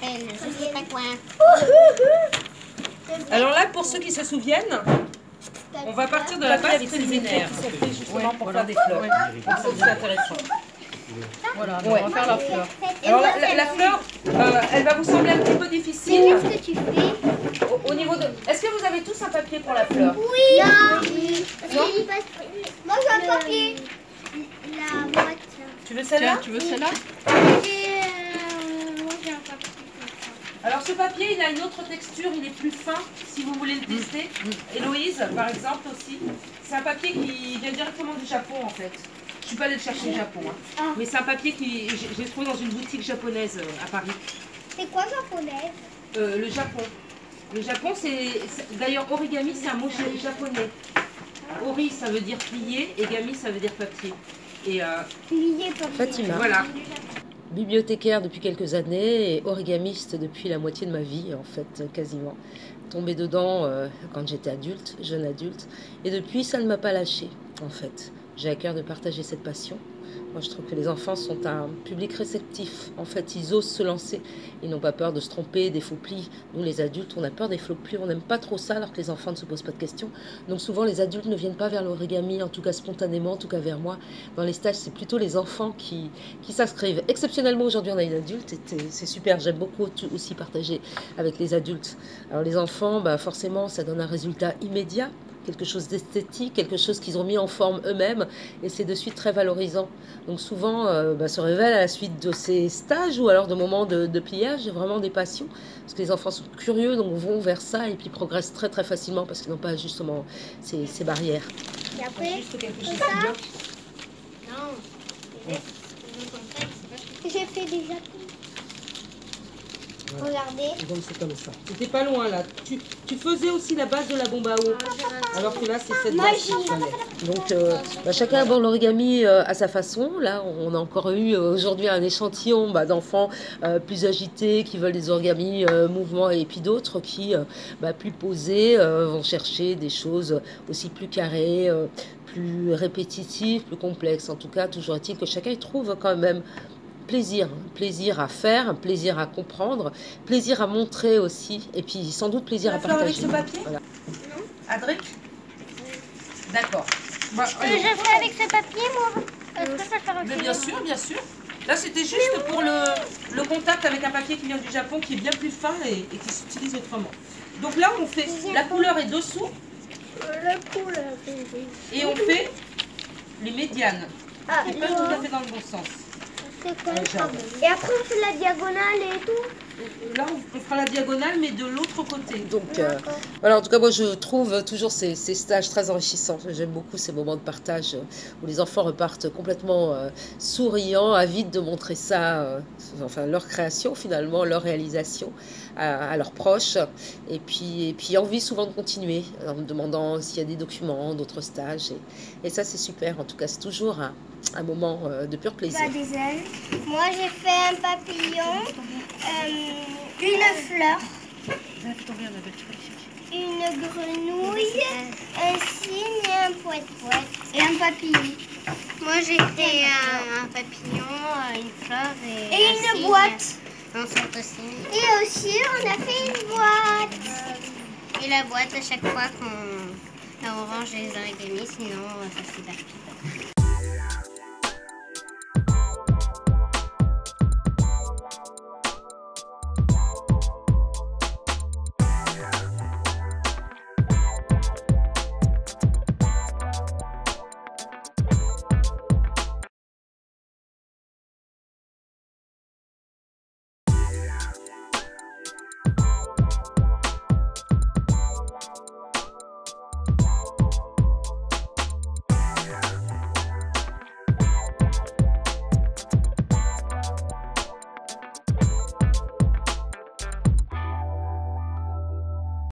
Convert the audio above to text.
s'appelle, je sais pas quoi. Alors là, pour ceux qui se souviennent, on va partir de la phase préliminaire qui sont faits justement pour faire des fleurs. Donc ça, c'est intéressant. Voilà, on va faire la fleur. Alors la fleur, elle va vous sembler un petit peu difficile. Qu'est-ce que tu fais? Au niveau de... Est-ce que vous avez tous un papier pour la fleur? Oui. Non. Moi j'ai un papier. La boîte. Tu veux celle-là? Tiens, tu veux celle-là? Moi j'ai un papier. Alors ce papier, il a une autre texture, il est plus fin, si vous voulez le tester. Héloïse, par exemple, aussi. C'est un papier qui vient directement du Japon, en fait. Je suis pas allée le chercher au Japon, hein. Mais c'est un papier que j'ai trouvé dans une boutique japonaise à Paris. C'est quoi japonaise? Le Japon. Le Japon, c'est... D'ailleurs, origami, c'est un mot japonais. Ori, ça veut dire plier, et gami, ça veut dire papier. Et Plié papier. Fatima. voilà. Bibliothécaire depuis quelques années et origamiste depuis la moitié de ma vie, en fait, quasiment. Tombée dedans quand j'étais adulte, jeune adulte. Et depuis, ça ne m'a pas lâché, en fait. J'ai à cœur de partager cette passion. Moi, je trouve que les enfants sont un public réceptif. En fait, ils osent se lancer. Ils n'ont pas peur de se tromper, des faux plis. Nous, les adultes, on a peur des faux plis. On n'aime pas trop ça, alors que les enfants ne se posent pas de questions. Donc souvent, les adultes ne viennent pas vers l'origami, en tout cas spontanément, en tout cas vers moi. Dans les stages, c'est plutôt les enfants qui s'inscrivent. Exceptionnellement, aujourd'hui, on a une adulte. Et c'est super. J'aime beaucoup aussi partager avec les adultes. Alors les enfants, bah, forcément, ça donne un résultat immédiat. Quelque chose d'esthétique, quelque chose qu'ils ont mis en forme eux-mêmes, et c'est de suite très valorisant. Donc souvent, se révèle à la suite de ces stages ou alors de moments de pliage, vraiment des passions, parce que les enfants sont curieux, donc vont vers ça et puis progressent très très facilement parce qu'ils n'ont pas justement ces barrières. Et après, Juste quelque chose ça. qui bloque. Non. J'ai fait déjà tout. Regardez. Donc c'est comme ça. C'était pas loin là. Tu faisais aussi la base de la bombe à eau. Alors que là, c'est cette base qu'il fallait. Donc chacun aborde l'origami à sa façon. Là, on a encore eu aujourd'hui un échantillon d'enfants plus agités qui veulent des origamis mouvements, et puis d'autres qui, plus posés, vont chercher des choses aussi plus carrées, plus répétitives, plus complexes. En tout cas, toujours est-il que chacun y trouve quand même plaisir à faire, plaisir à comprendre, plaisir à montrer aussi, et puis sans doute plaisir à partager. Avec ce papier? Voilà. Adric? D'accord. Je fais avec ce papier, moi. Est-ce que ça fait Mais bien sûr, bien sûr. Là, c'était juste pour le contact avec un papier qui vient du Japon, qui est bien plus fin et qui s'utilise autrement. Donc là, on fait la couleur est dessous La couleur. et on fait les médianes. Ah, C'est pas tout à fait dans le bon sens. c'est comme ça. Et après, on fait la diagonale et tout. Là, on fera la diagonale, mais de l'autre côté. Donc, voilà, en tout cas, moi, je trouve toujours ces stages très enrichissants. J'aime beaucoup ces moments de partage où les enfants repartent complètement souriants, avides de montrer ça, leur création, finalement, leur réalisation à leurs proches. Et puis envie souvent de continuer en me demandant s'il y a des documents, d'autres stages. Et ça, c'est super. En tout cas, c'est toujours un moment de pur plaisir. Des ailes. Moi, j'ai fait un papillon, une fleur, une grenouille, un cygne et un poète-poète. Et un papillon. Moi, j'ai fait un papillon, une fleur et une boîte. Ensuite aussi. Et aussi, on a fait une boîte. Et la boîte, à chaque fois qu'on range les origamis, sinon ça s'éparpille.